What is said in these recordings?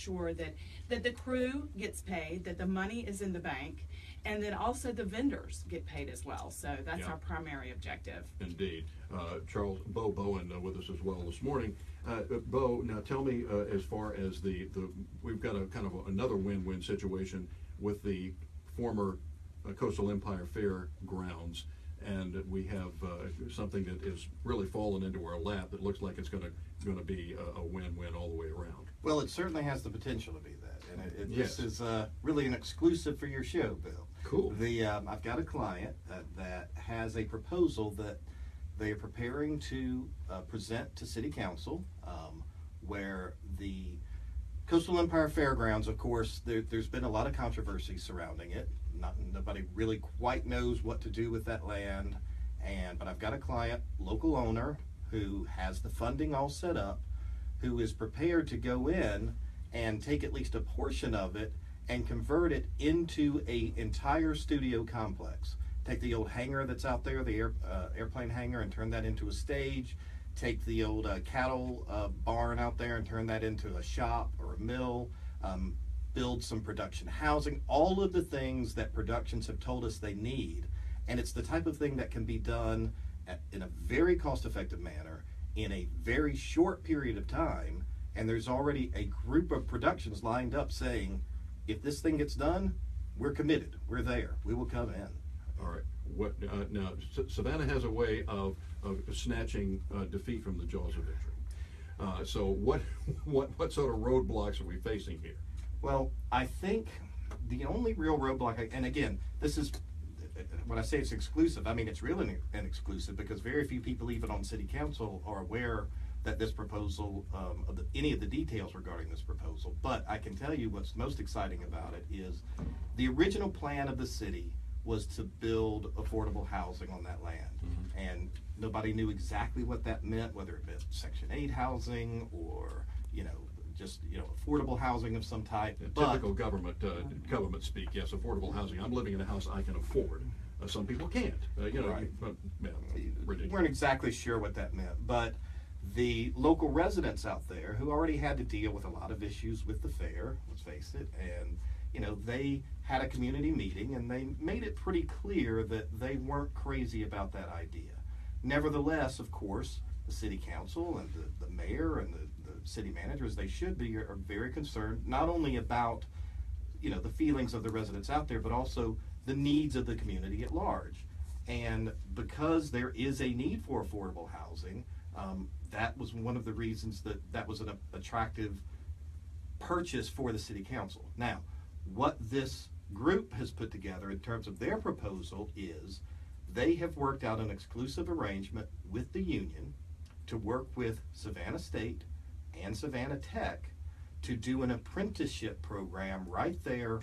sure that the crew gets paid, that the money is in the bank, and then also the vendors get paid as well. So that's our primary objective. Indeed. Charles, Bowen with us as well this morning. Bo, now tell me, as far as we've got a kind of another win-win situation with the former Coastal Empire Fair grounds, and we have something that is really fallen into our lap that looks like it's going to be a win-win all the way around. Well, it certainly has the potential to be that, and yes. This is really an exclusive for your show, Bill. Cool. I've got a client that has a proposal that they are preparing to present to City Council, where the Coastal Empire Fairgrounds, of course, there's been a lot of controversy surrounding it. Nobody really quite knows what to do with that land, but I've got a client, local owner, who has the funding all set up, who is prepared to go in and take at least a portion of it and convert it into a entire studio complex. Take the old hangar that's out there, the airplane hangar, and turn that into a stage. Take the old cattle barn out there and turn that into a shop or a mill. Build some production housing, all of the things that productions have told us they need. And it's the type of thing that can be done in a very cost-effective manner in a very short period of time. And there's already a group of productions lined up saying, if this thing gets done, we're committed, we're there, we will come in. All right. What now? Savannah has a way of snatching defeat from the jaws of victory. So what sort of roadblocks are we facing here? Well, I think the only real roadblock, and again, this is, when I say it's exclusive, I mean it's really an exclusive, because very few people even on City Council are aware that this proposal, any of the details regarding this proposal. But I can tell you what's most exciting about it is the original plan of the city was to build affordable housing on that land. Mm-hmm. And nobody knew exactly what that meant, whether it meant Section 8 housing or, just affordable housing of some type. Typical government speak. Yes, affordable housing. I'm living in a house I can afford. Some people can't. Right. Ridiculous. Weren't exactly sure what that meant, but the local residents out there who already had to deal with a lot of issues with the fair, let's face it, and they had a community meeting and they made it pretty clear that they weren't crazy about that idea. Nevertheless, of course, the city council and the mayor and the city manager, as they should be, are very concerned not only about the feelings of the residents out there, but also the needs of the community at large. And because there is a need for affordable housing, that was one of the reasons that was an attractive purchase for the city council. Now, what this group has put together in terms of their proposal is they have worked out an exclusive arrangement with the union to work with Savannah State and Savannah Tech to do an apprenticeship program right there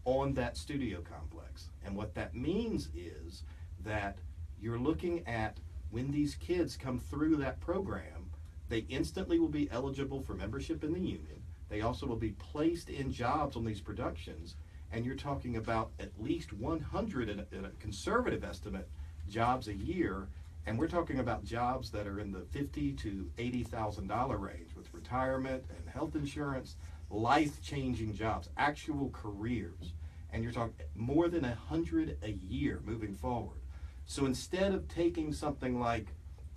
on that studio complex. And what that means is that you're looking at, when these kids come through that program, they instantly will be eligible for membership in the union. They also will be placed in jobs on these productions, and you're talking about at least 100, in a conservative estimate, jobs a year. And we're talking about jobs that are in the $50,000 to $80,000 range, with retirement and health insurance, life-changing jobs, actual careers. And you're talking more than 100 a year moving forward. So instead of taking something like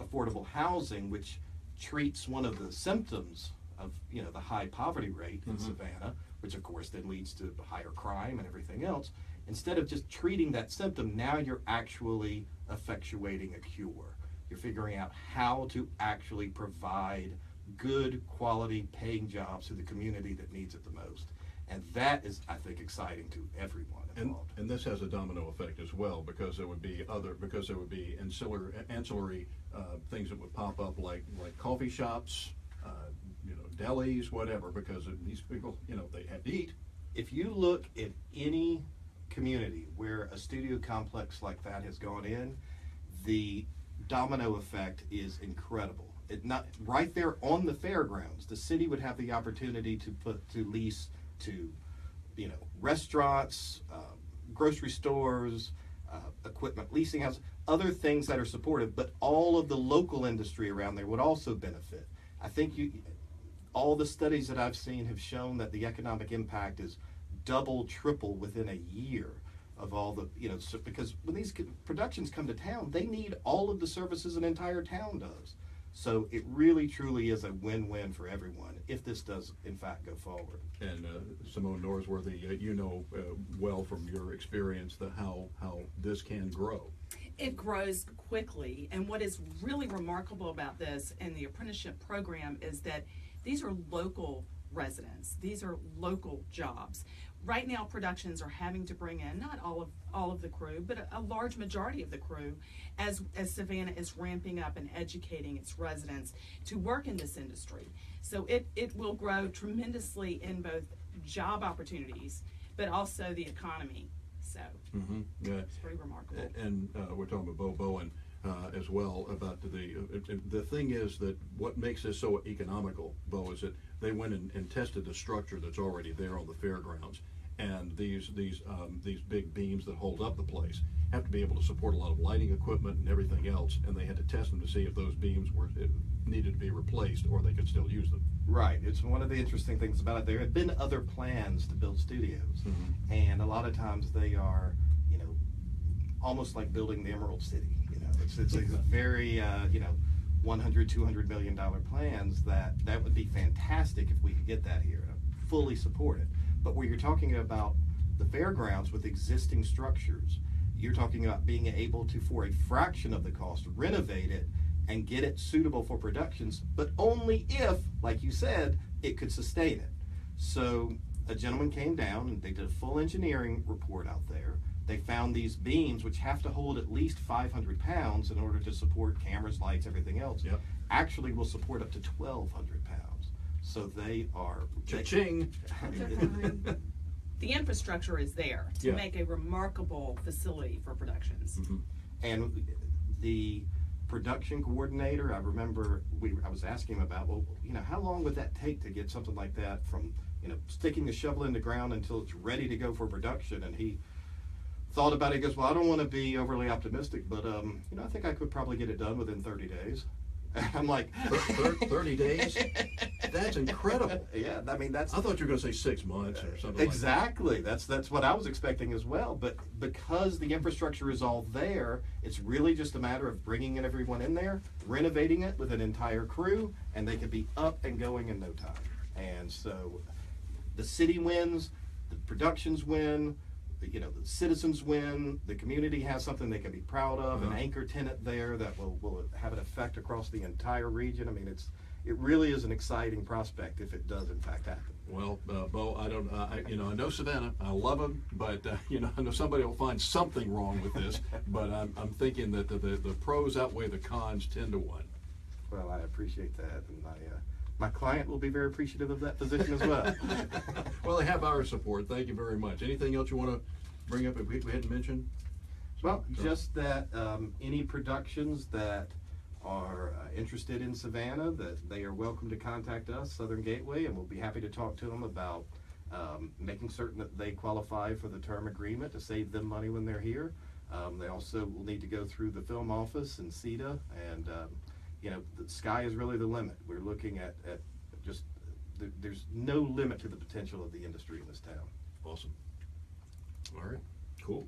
affordable housing, which treats one of the symptoms of the high poverty rate in Savannah, which of course then leads to higher crime and everything else, instead of just treating that symptom, now you're actually effectuating a cure. You're figuring out how to actually provide good quality paying jobs to the community that needs it the most. And that is, I think, exciting to everyone involved. And this has a domino effect as well, because there would be ancillary things that would pop up, like coffee shops, delis, whatever, because these people, they have to eat. If you look at any community where a studio complex like that has gone in, the domino effect is incredible. Right there on the fairgrounds, the city would have the opportunity to lease to restaurants, grocery stores, equipment leasing houses, other things that are supportive, but all of the local industry around there would also benefit. I think all the studies that I've seen have shown that the economic impact is double, triple within a year of all the, so, because when these productions come to town, they need all of the services an entire town does. So it really, truly is a win-win for everyone if this does, in fact, go forward. And Samone Norsworthy, you know well from your experience how this can grow. It grows quickly, and what is really remarkable about this and the apprenticeship program is that these are local residents. These are local jobs. Right now, productions are having to bring in not all of the crew, but a large majority of the crew, as Savannah is ramping up and educating its residents to work in this industry. So it will grow tremendously in both job opportunities, but also the economy. So Yeah. it's pretty remarkable. And we're talking about Bowen as well about the thing is that what makes this so economical, Bo, is that they went and tested the structure that's already there on the fairgrounds, and these big beams that hold up the place have to be able to support a lot of lighting equipment and everything else, and they had to test them to see if those beams needed to be replaced or they could still use them. Right. It's one of the interesting things about it. There have been other plans to build studios, and a lot of times they are, almost like building the Emerald City. It's a very, $100, $200 million plans that would be fantastic if we could get that here. I fully support it. But where you're talking about the fairgrounds with existing structures, you're talking about being able to, for a fraction of the cost, renovate it and get it suitable for productions, but only if, like you said, it could sustain it. So a gentleman came down and they did a full engineering report out there. They found these beams, which have to hold at least 500 pounds in order to support cameras, lights, everything else, actually will support up to 1,200 pounds. So they are... Cha-ching! The infrastructure is there to make a remarkable facility for productions. And the production coordinator, I remember I was asking him about, well, how long would that take to get something like that from, sticking the shovel in the ground until it's ready to go for production? And he thought about it. He goes, well, I don't want to be overly optimistic, but I think I could probably get it done within 30 days. And I'm like, 30 days? That's incredible. Yeah, I mean, that's... I thought you were going to say 6 months or something exactly. like that. That's what I was expecting as well. But because the infrastructure is all there, it's really just a matter of bringing everyone in there, renovating it with an entire crew, and they could be up and going in no time. And so the city wins, the productions win, the citizens win, the community has something they can be proud of, an anchor tenant there that will have an effect across the entire region. I mean, it really is an exciting prospect if it does in fact happen. Well, Bo, I know Savannah, I love him, but I know somebody will find something wrong with this, but I'm thinking that the pros outweigh the cons 10 to 1. Well, I appreciate that, and my client will be very appreciative of that position as well. Well, they have our support. Thank you very much. Anything else you want to bring up if we hadn't mentioned? Well, just that any productions that are interested in Savannah, that they are welcome to contact us, Southern Gateway, and we'll be happy to talk to them about making certain that they qualify for the term agreement to save them money when they're here. They also will need to go through the film office and CETA, and the sky is really the limit. We're looking at just, there's no limit to the potential of the industry in this town. Awesome. All right, cool.